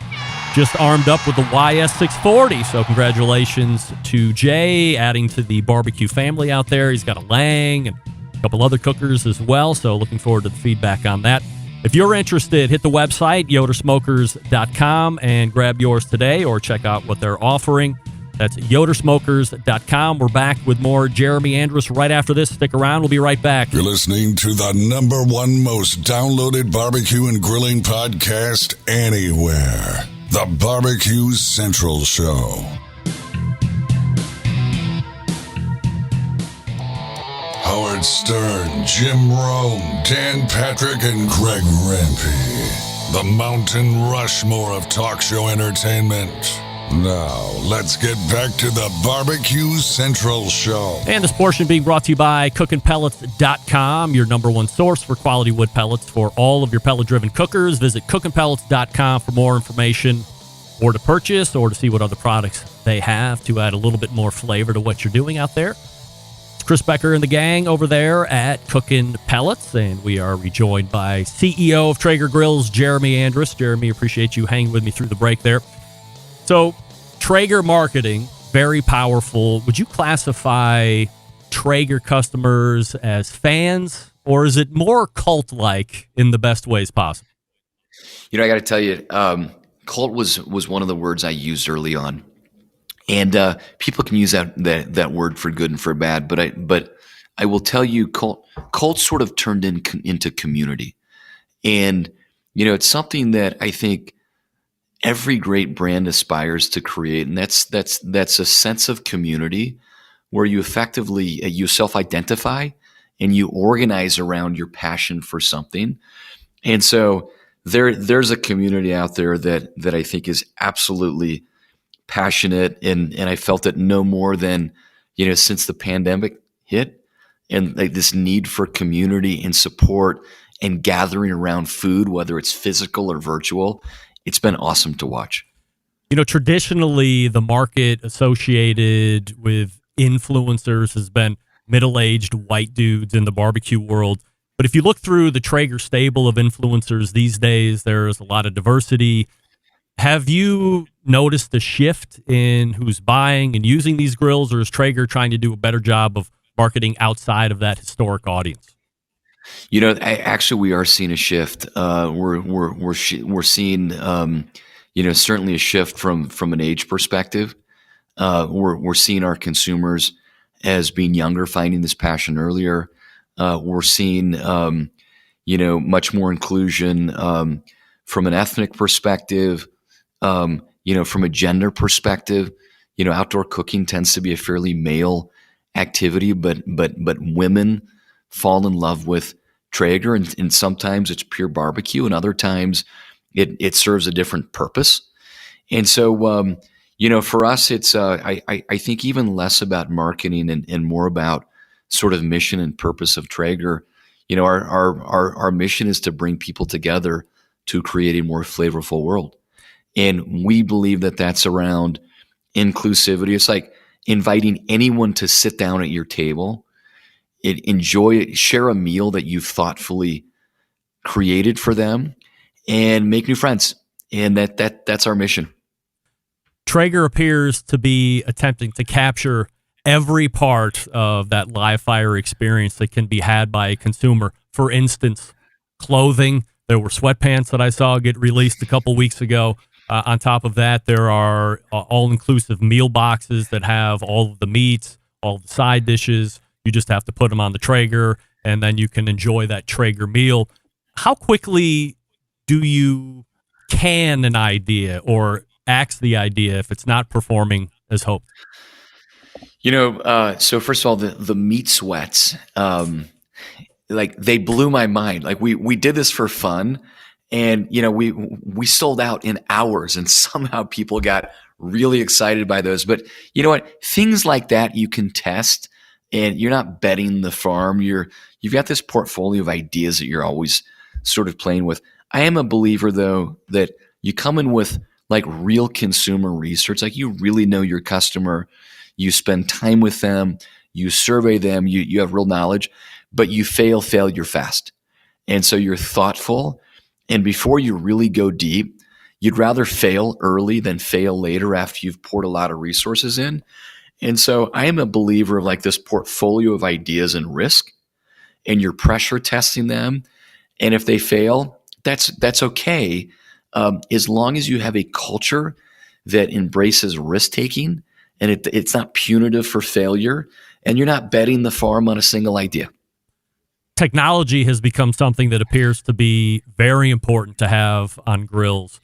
just armed up with the YS640. So congratulations to Jay, adding to the barbecue family out there. He's got a Lang and a couple other cookers as well. So looking forward to the feedback on that. If you're interested, hit the website, yodersmokers.com, and grab yours today, or check out what they're offering. That's yodersmokers.com. We're back with more Jeremy Andrus right after this. Stick around. We'll be right back. You're listening to the #1 most downloaded barbecue and grilling podcast anywhere. The Barbecue Central Show. Howard Stern, Jim Rome, Dan Patrick, and Greg Rempe. The Mountain Rushmore of talk show entertainment. Now, let's get back to the Barbecue Central Show. And this portion being brought to you by cookinpellets.com, your #1 source for quality wood pellets for all of your pellet-driven cookers. Visit cookinpellets.com for more information, or to purchase, or to see what other products they have to add a little bit more flavor to what you're doing out there. It's Chris Becker and the gang over there at Cookin' Pellets, and we are rejoined by CEO of Traeger Grills, Jeremy Andrus. Jeremy, appreciate you hanging with me through the break there. So, Traeger marketing, very powerful. Would you classify Traeger customers as fans, or is it more cult-like in the best ways possible? I got to tell you, cult was one of the words I used early on, and people can use that word for good and for bad. But I will tell you, cult sort of turned into community, and it's something that I think every great brand aspires to create, and that's a sense of community where you effectively you self-identify and you organize around your passion for something. And so there's a community out there that I think is absolutely passionate, and I felt it no more than since the pandemic hit, and like this need for community and support and gathering around food, whether it's physical or virtual. It's been awesome to watch. Traditionally, the market associated with influencers has been middle-aged white dudes in the barbecue world. But if you look through the Traeger stable of influencers these days, there's a lot of diversity. Have you noticed a shift in who's buying and using these grills, or is Traeger trying to do a better job of marketing outside of that historic audience? Actually, we are seeing a shift. We're seeing, certainly a shift from an age perspective. We're seeing our consumers as being younger, finding this passion earlier. We're seeing, much more inclusion from an ethnic perspective. From a gender perspective, outdoor cooking tends to be a fairly male activity, but women fall in love with Traeger, and sometimes it's pure barbecue, and other times it serves a different purpose. And so, for us, it's I think even less about marketing and more about sort of mission and purpose of Traeger. Our mission is to bring people together to create a more flavorful world, and we believe that that's around inclusivity. It's like inviting anyone to sit down at your table, share a meal that you've thoughtfully created for them, and make new friends. And that's our mission. Traeger appears to be attempting to capture every part of that live fire experience that can be had by a consumer. For instance, clothing. There were sweatpants that I saw get released a couple weeks ago. On top of that, there are all-inclusive meal boxes that have all of the meats, all of the side dishes. You just have to put them on the Traeger, and then you can enjoy that Traeger meal. How quickly do you can an idea or axe the idea if it's not performing as hoped? So first of all, the meat sweats, like they blew my mind. Like we did this for fun, and we sold out in hours, and somehow people got really excited by those. But you know what? Things like that you can test, and you're not betting the farm. You've got this portfolio of ideas that you're always sort of playing with. I am a believer, though, that you come in with like real consumer research, like you really know your customer, you spend time with them, you survey them, you have real knowledge, but you failure fast. And so you're thoughtful, and before you really go deep, you'd rather fail early than fail later after you've poured a lot of resources in. And so I am a believer of like this portfolio of ideas and risk, and you're pressure testing them. And if they fail, that's okay. As long as you have a culture that embraces risk taking, and it's not punitive for failure, and you're not betting the farm on a single idea. Technology has become something that appears to be very important to have on grills.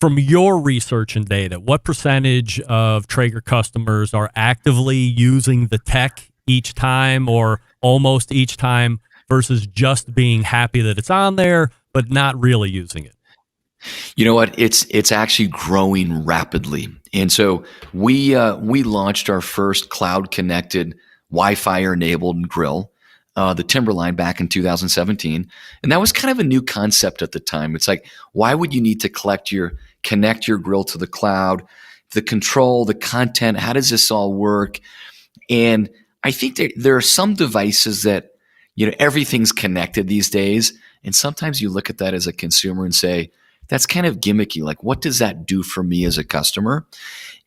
From your research and data, what percentage of Traeger customers are actively using the tech each time or almost each time versus just being happy that it's on there but not really using it? You know what? It's actually growing rapidly. And so we launched our first cloud-connected Wi-Fi enabled grill, the Timberline, back in 2017. And that was kind of a new concept at the time. It's like, why would you need to connect your grill to the cloud, the control, the content? How does this all work? And I think there are some devices that, everything's connected these days. And sometimes you look at that as a consumer and say, that's kind of gimmicky. Like, what does that do for me as a customer?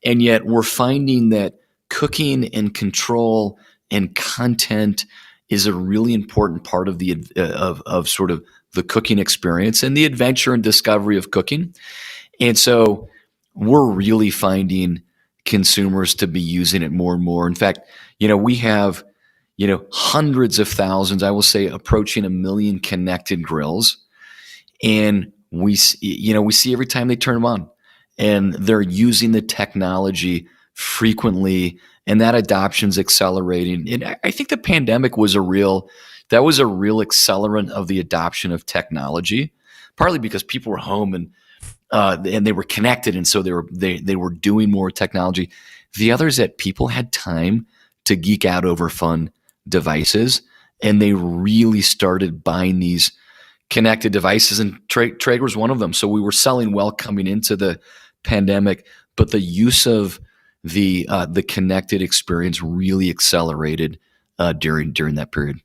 And yet we're finding that cooking and control and content is a really important part of of sort of the cooking experience and the adventure and discovery of cooking. And so we're really finding consumers to be using it more and more. In fact, we have, hundreds of thousands, I will say approaching 1 million connected grills. And we see every time they turn them on, and they're using the technology frequently, and that adoption's accelerating. And I think the pandemic was a real accelerant of the adoption of technology, partly because people were home and they were connected, and so they were doing more technology. The other is that people had time to geek out over fun devices, and they really started buying these connected devices, and Traeger was one of them. So we were selling well coming into the pandemic, but the use of the connected experience really accelerated during that period.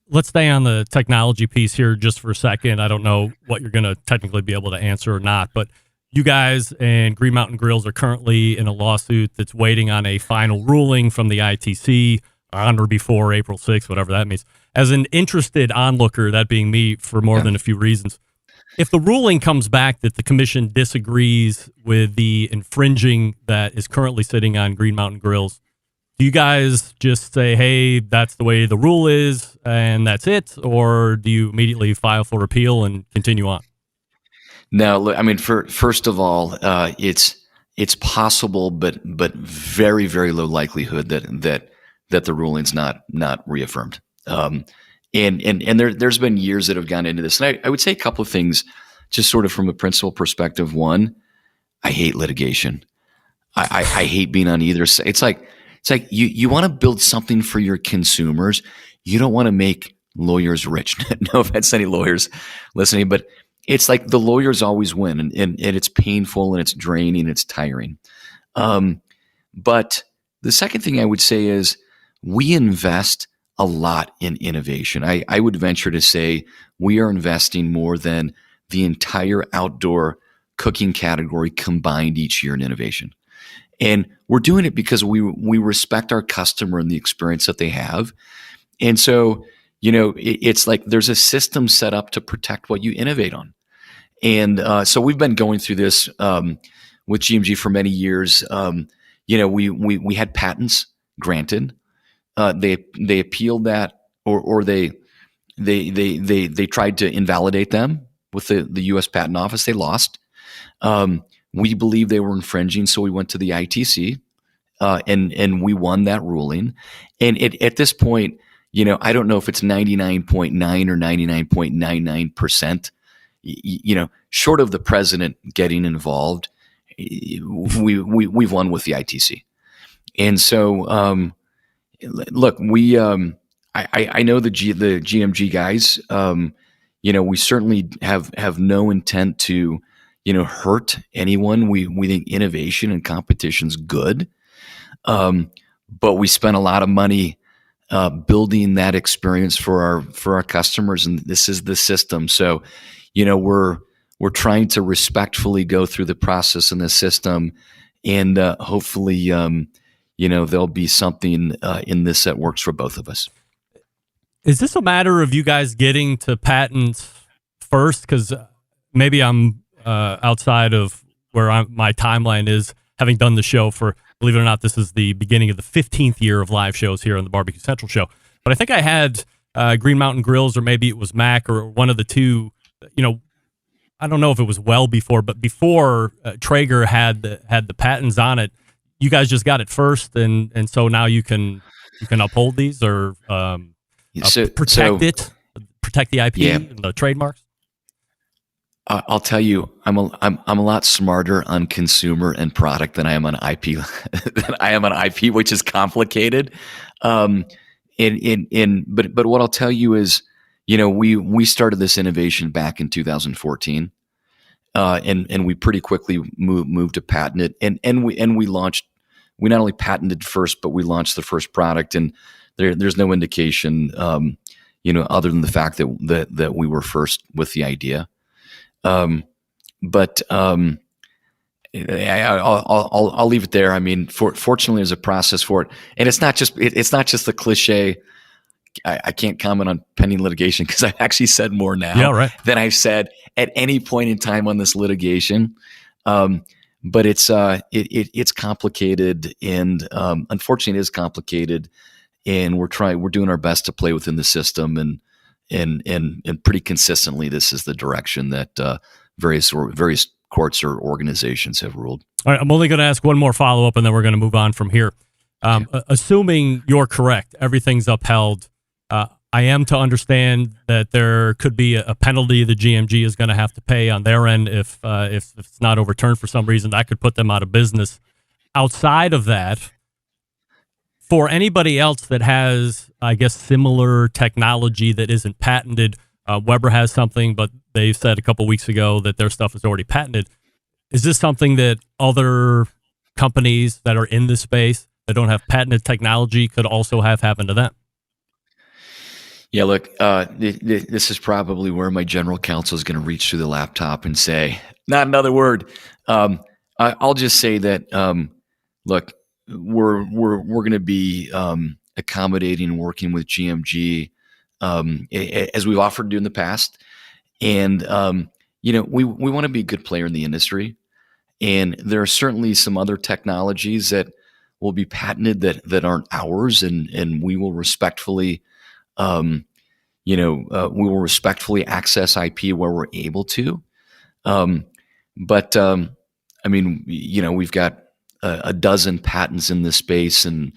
Let's stay on the technology piece here just for a second. I don't know what you're going to technically be able to answer or not, but you guys and Green Mountain Grills are currently in a lawsuit that's waiting on a final ruling from the ITC on or before April 6th, whatever that means. As an interested onlooker, that being me, for more than a few reasons, if the ruling comes back that the commission disagrees with the infringing that is currently sitting on Green Mountain Grills, do you guys just say, hey, that's the way the rule is and that's it? Or do you immediately file for appeal and continue on? No, look, I mean, first of all, it's possible, but very, very low likelihood that the ruling's not reaffirmed. And there's been years that have gone into this. And I would say a couple of things, just sort of from a principle perspective. One, I hate litigation. I hate being on either side. It's like you want to build something for your consumers. You don't want to make lawyers rich. No offense to any lawyers listening, but it's like the lawyers always win, and it's painful and it's draining and it's tiring. But the second thing I would say is we invest a lot in innovation. I would venture to say we are investing more than the entire outdoor cooking category combined each year in innovation. And we're doing it because we respect our customer and the experience that they have. And so, it's like there's a system set up to protect what you innovate on. And so we've been going through this with GMG for many years. We had patents granted. They appealed that, or they tried to invalidate them with the U.S. Patent Office. They lost. We believe they were infringing, so we went to the ITC, and we won that ruling. And at this point, I don't know if it's 99.9 or 99.99%. Short of the president getting involved, we've won with the ITC. And so, look, I know the GMG guys. We certainly have no intent to hurt anyone. We think innovation and competition's good, but we spent a lot of money building that experience for our customers, and this is the system. So, we're trying to respectfully go through the process in the system, and hopefully, there'll be something in this that works for both of us. Is this a matter of you guys getting to patents first? Because maybe I'm outside of where my timeline is, having done the show for, believe it or not, this is the beginning of the 15th year of live shows here on the Barbecue Central show. But I think I had Green Mountain Grills, or maybe it was Mac, or one of the two. I don't know if it was well before, but before Traeger had the patents on it, you guys just got it first, and so now you can uphold these or protect the IP and the trademarks. I'll tell you, I'm a lot smarter on consumer and product than I am on IP. Which is complicated. But what I'll tell you is, we started this innovation back in 2014, and we pretty quickly moved to patent it, and we launched. We not only patented first, but we launched the first product, and there's no indication, other than the fact that we were first with the idea. I'll leave it there. I mean, fortunately, there's a process for it, and it's not just the cliche I can't comment on pending litigation because I've actually said more now than I've said at any point in time on this litigation. But it's complicated, and unfortunately, it is complicated. And we're doing our best to play within the system, and pretty consistently, this is the direction that various courts or organizations have ruled. All right, I'm only going to ask one more follow up, and then we're going to move on from here. Assuming you're correct, everything's upheld. I am to understand that there could be a penalty the GMG is going to have to pay on their end if it's not overturned for some reason. That could put them out of business. Outside of that, for anybody else that has, I guess, similar technology that isn't patented, Weber has something, but they said a couple weeks ago that their stuff is already patented. Is this something that other companies that are in this space that don't have patented technology could also have happen to them? Yeah, look, this is probably where my general counsel is going to reach through the laptop and say, not another word. I'll just say that, look, we're going to be accommodating and working with GMG as we've offered to do in the past. And, we want to be a good player in the industry. And there are certainly some other technologies that will be patented that aren't ours. And we will respectfully, access IP where we're able to. We've got a dozen patents in this space, and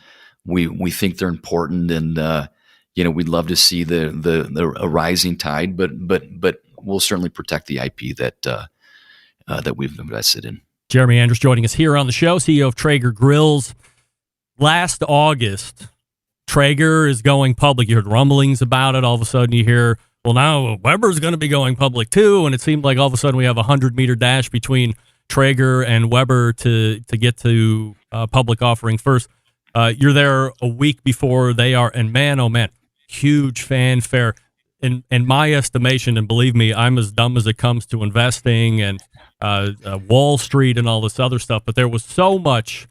we think they're important, and we'd love to see a rising tide, but we'll certainly protect the IP that we've invested in. Jeremy Andrus joining us here on the show, CEO of Traeger Grills. Last August, Traeger is going public. You heard rumblings about it. All of a sudden you hear, well, now Weber's going to be going public too. And it seemed like all of a sudden we have a 100-meter dash between Traeger and Weber to get to public offering first. You're there a week before they are. And man, oh man, huge fanfare. In my estimation, and believe me, I'm as dumb as it comes to investing and Wall Street and all this other stuff. But there was so much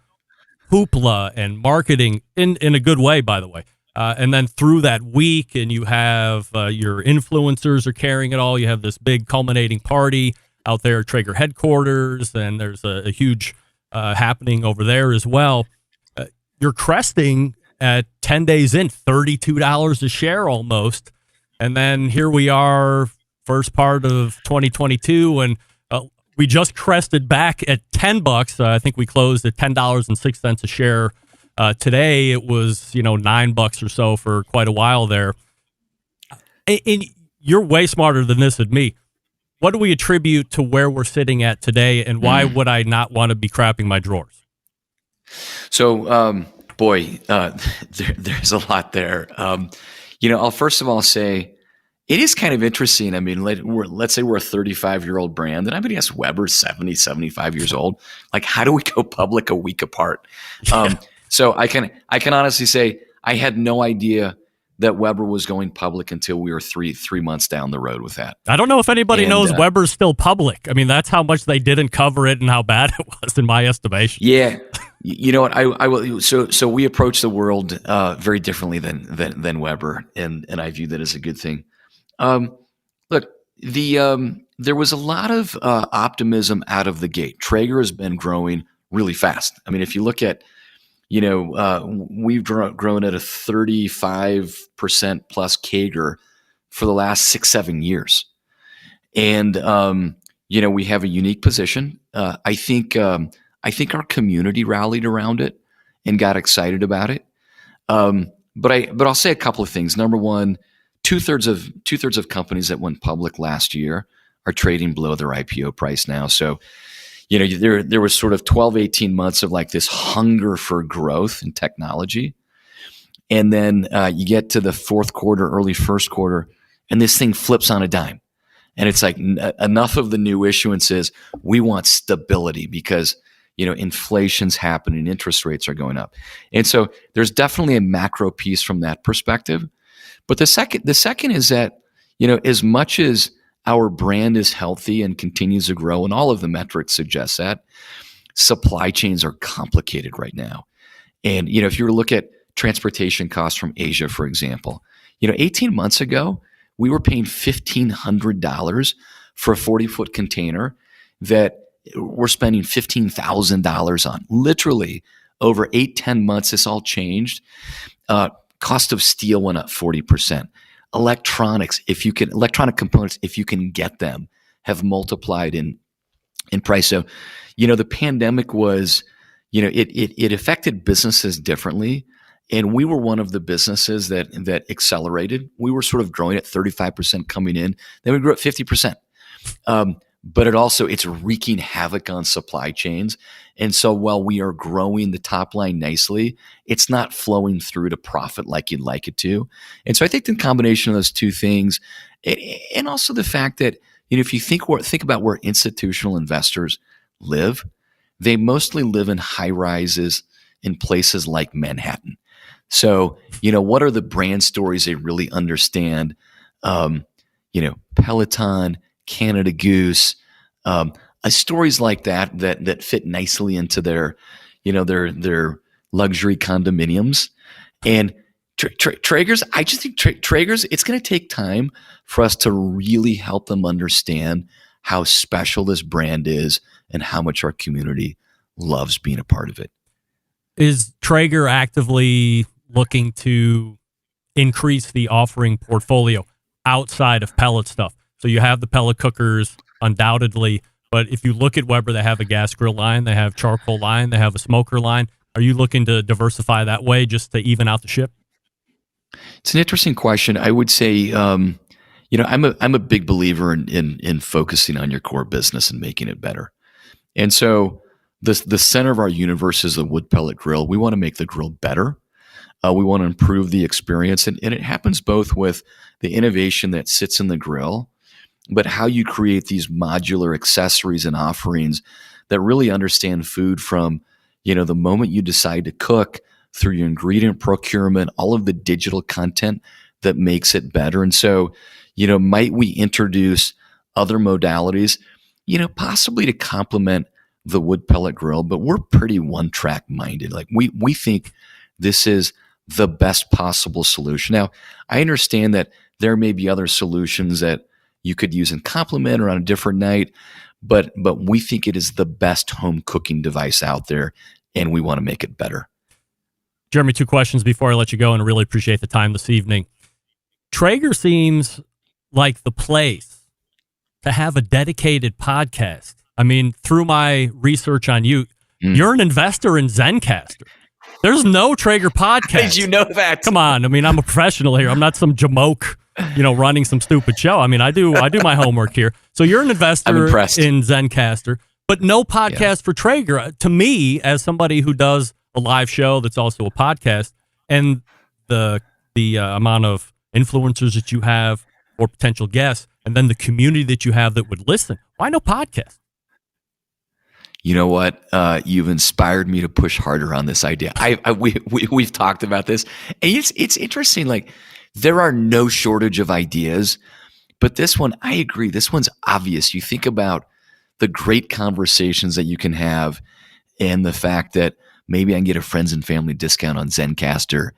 hoopla and marketing in a good way, by the way. And then through that week, and you have your influencers are carrying it all. You have this big culminating party out there at Traeger headquarters, and there's a huge happening over there as well. You're cresting at 10 days in, $32 a share almost. And then here we are, first part of 2022, and we just crested back at $10. I think we closed at $10.06 a share. Today it was, $9 or so for quite a while there. And you're way smarter than this than me. What do we attribute to where we're sitting at today, and why would I not want to be crapping my drawers? So, there's a lot there. I'll first of all say it is kind of interesting. I mean, let's say we're a 35-year-old brand, and I'm going to guess Weber's 70, 75 years old. Like, how do we go public a week apart? So I can honestly say I had no idea that Weber was going public until we were three months down the road with that. I don't know if anybody knows Weber's still public. I mean, that's how much they didn't cover it and how bad it was, in my estimation. Yeah. You know what? I will. So we approach the world very differently than Weber, and I view that as a good thing. Look, there was a lot of optimism out of the gate. Traeger has been growing really fast. I mean, if you look at, we've grown at a 35% plus CAGR for the last 6-7 years, and we have a unique position. I think our community rallied around it and got excited about it. But I'll say a couple of things. Number one, two-thirds of companies that went public last year are trading below their IPO price now. So, there was sort of 12, 18 months of like this hunger for growth and technology. And then you get to the fourth quarter, early first quarter, and this thing flips on a dime. And it's like enough of the new issuances. We want stability because, inflation's happening, interest rates are going up. And so there's definitely a macro piece from that perspective. But the second is that, as much as our brand is healthy and continues to grow, and all of the metrics suggest that, supply chains are complicated right now. And, if you were to look at transportation costs from Asia, for example, 18 months ago, we were paying $1,500 for a 40-foot container that we're spending $15,000 on. Literally, over 8-10 months, this all changed. Cost of steel went up 40%. Electronic components, if you can get them, have multiplied in price. So, the pandemic was, it affected businesses differently. And we were one of the businesses that accelerated. We were sort of growing at 35% coming in. Then we grew at 50%. But it's wreaking havoc on supply chains. And so while we are growing the top line nicely, it's not flowing through to profit like you'd like it to. And so I think the combination of those two things, and also the fact that, if you think about where institutional investors live, they mostly live in high rises in places like Manhattan. So, what are the brand stories they really understand? Peloton, Canada Goose, stories like that fit nicely into their luxury condominiums. And Traeger's, I just think Traeger's, it's going to take time for us to really help them understand how special this brand is and how much our community loves being a part of it. Is Traeger actively looking to increase the offering portfolio outside of pellet stuff? So you have the pellet cookers, undoubtedly, but if you look at Weber, they have a gas grill line, they have charcoal line, they have a smoker line. Are you looking to diversify that way just to even out the ship? It's an interesting question. I would say, I'm a big believer in focusing on your core business and making it better. And so the center of our universe is the wood pellet grill. We want to make the grill better. We want to improve the experience. And it happens both with the innovation that sits in the grill, but how you create these modular accessories and offerings that really understand food from, the moment you decide to cook through your ingredient procurement, all of the digital content that makes it better. And so, might we introduce other modalities, possibly to complement the wood pellet grill, but we're pretty one-track minded. Like we think this is the best possible solution. Now, I understand that there may be other solutions that you could use in complement or on a different night, but we think it is the best home cooking device out there, and we want to make it better. Jeremy, 2 questions before I let you go, and I really appreciate the time this evening. Traeger seems like the place to have a dedicated podcast. I mean, through my research on you, you're an investor in Zencastr. There's no Traeger podcast. Did you know that? Come on. I mean, I'm a professional here. I'm not some jamoke, running some stupid show. I mean, I do my homework here. So you're an investor in Zencastr, but no podcast for Traeger. To me, as somebody who does a live show that's also a podcast, and the amount of influencers that you have or potential guests, and then the community that you have that would listen, why no podcast? You know what? You've inspired me to push harder on this idea. We've talked about this, and it's interesting. Like, there are no shortage of ideas, but this one, I agree. This one's obvious. You think about the great conversations that you can have, and the fact that maybe I can get a friends and family discount on Zencastr,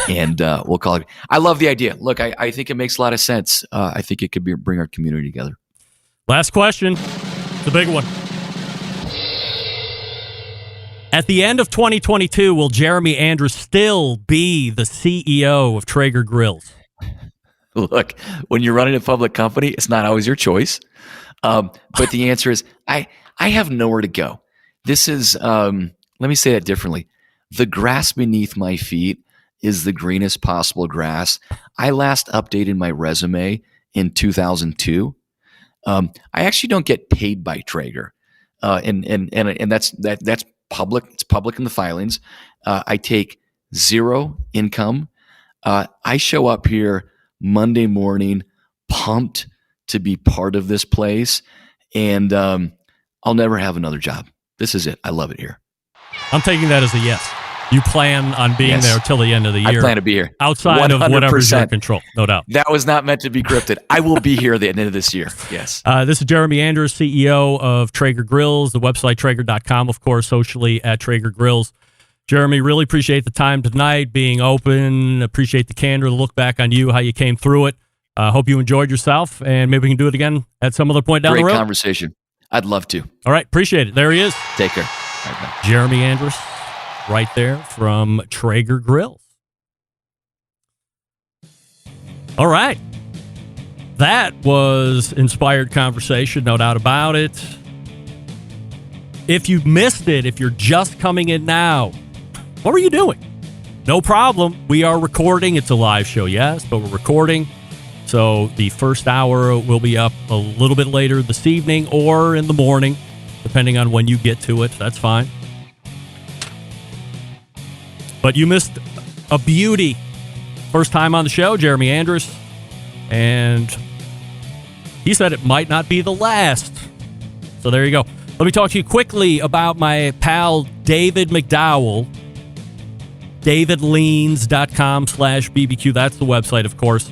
and we'll call it. I love the idea. Look, I think it makes a lot of sense. I think it could bring our community together. Last question, the big one. At the end of 2022, will Jeremy Andrus still be the CEO of Traeger Grills? Look, when you're running a public company, it's not always your choice. But the answer is, I have nowhere to go. This is, let me say that differently. The grass beneath my feet is the greenest possible grass. I last updated my resume in 2002. I actually don't get paid by Traeger. And that's public. It's public in the filings. I take zero income. I show up here Monday morning, pumped to be part of this place, and I'll never have another job. This is it. I love it here. I'm taking that as a yes. You plan on being there till the end of the year. I plan to be here. Outside 100%. Of whatever's your control, no doubt. That was not meant to be scripted. I will be here at the end of this year. Yes. This is Jeremy Andrus, CEO of Traeger Grills, the website Traeger.com, of course, socially at Traeger Grills. Jeremy, really appreciate the time tonight, being open. Appreciate the candor, the look back on you, how you came through it. Hope you enjoyed yourself, and maybe we can do it again at some other point down the road. Great conversation. I'd love to. All right, appreciate it. There he is. Take care. All right, bye. Jeremy Andrus, right there from Traeger Grills. All right. That was inspired conversation, no doubt about it. If you missed it, if you're just coming in now, what were you doing? No problem. We are recording. It's a live show, yes, but we're recording. So the first hour will be up a little bit later this evening or in the morning, depending on when you get to it. That's fine. But you missed a beauty. First time on the show, Jeremy Andrus. And he said it might not be the last. So there you go. Let me talk to you quickly about my pal David McDowell. DavidLeans.com/BBQ. That's the website, of course.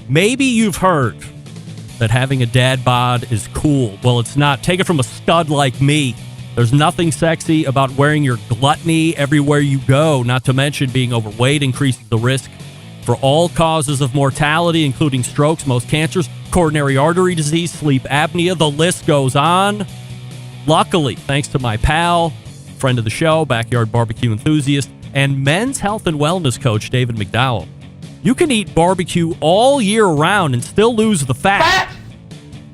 Maybe you've heard that having a dad bod is cool. Well, it's not. Take it from a stud like me. There's nothing sexy about wearing your gluttony everywhere you go, not to mention being overweight increases the risk for all causes of mortality, including strokes, most cancers, coronary artery disease, sleep apnea. The list goes on. Luckily, thanks to my pal, friend of the show, backyard barbecue enthusiast, and men's health and wellness coach, David McDowell, you can eat barbecue all year round and still lose the fat.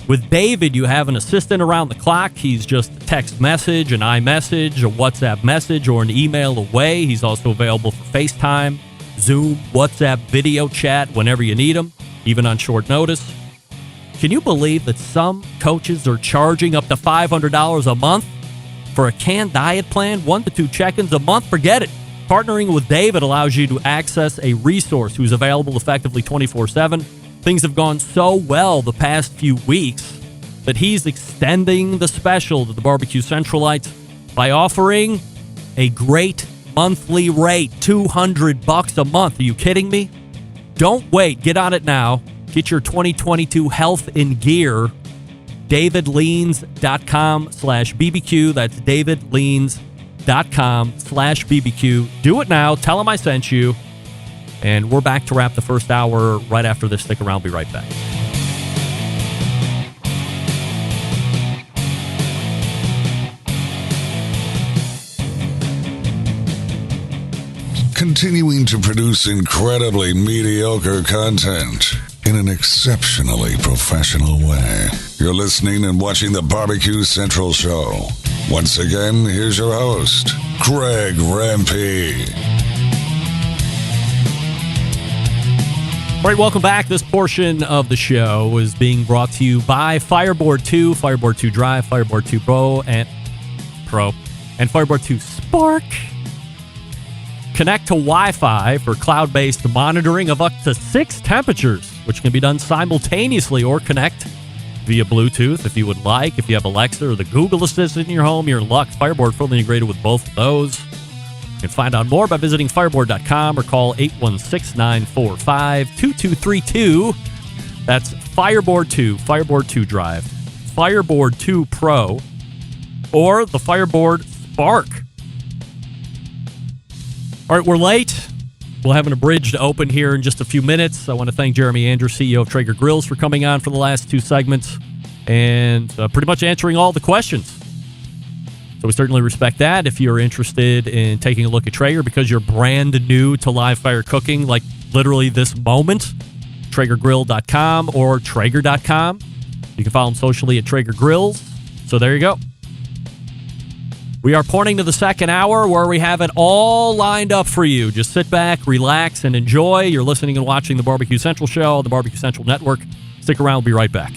With David, you have an assistant around the clock. He's just a text message, an iMessage, a WhatsApp message, or an email away. He's also available for FaceTime, Zoom, WhatsApp, video chat whenever you need him, even on short notice. Can you believe that some coaches are charging up to $500 a month for a canned diet plan, 1 to 2 check-ins a month? Forget it. Partnering with David allows you to access a resource who's available effectively 24/7. Things have gone so well the past few weeks that he's extending the special to the Barbecue Centralites by offering a great monthly rate, $200 a month. Are you kidding me? Don't wait. Get on it now. Get your 2022 health in gear. DavidLeans.com/BBQ. That's DavidLeans.com/BBQ. Do it now. Tell him I sent you. And we're back to wrap the first hour right after this. Stick around. Be right back. Continuing to produce incredibly mediocre content in an exceptionally professional way. You're listening and watching the Barbecue Central Show. Once again, here's your host, Greg Rempe. All right, welcome back. This portion of the show is being brought to you by Fireboard 2, Fireboard 2 Drive, Fireboard 2 Pro, and Fireboard 2 Spark. Connect to Wi-Fi for cloud-based monitoring of up to 6 temperatures, which can be done simultaneously, or connect via Bluetooth if you would like. If you have Alexa or the Google Assistant in your home, you're in luck. Fireboard fully integrated with both of those. You can find out more by visiting fireboard.com or call 816-945-2232. That's Fireboard 2, Fireboard 2 Drive, Fireboard 2 Pro, or the Fireboard Spark. All right, we're late. We'll have an abridged open here in just a few minutes. I want to thank Jeremy Andrus, CEO of Traeger Grills, for coming on for the last 2 segments and pretty much answering all the questions. So we certainly respect that. If you're interested in taking a look at Traeger because you're brand new to live fire cooking, like literally this moment, TraegerGrill.com or Traeger.com. You can follow them socially at Traeger Grills. So there you go. We are pointing to the second hour where we have it all lined up for you. Just sit back, relax, and enjoy. You're listening and watching the Barbecue Central Show, the Barbecue Central Network. Stick around. We'll be right back.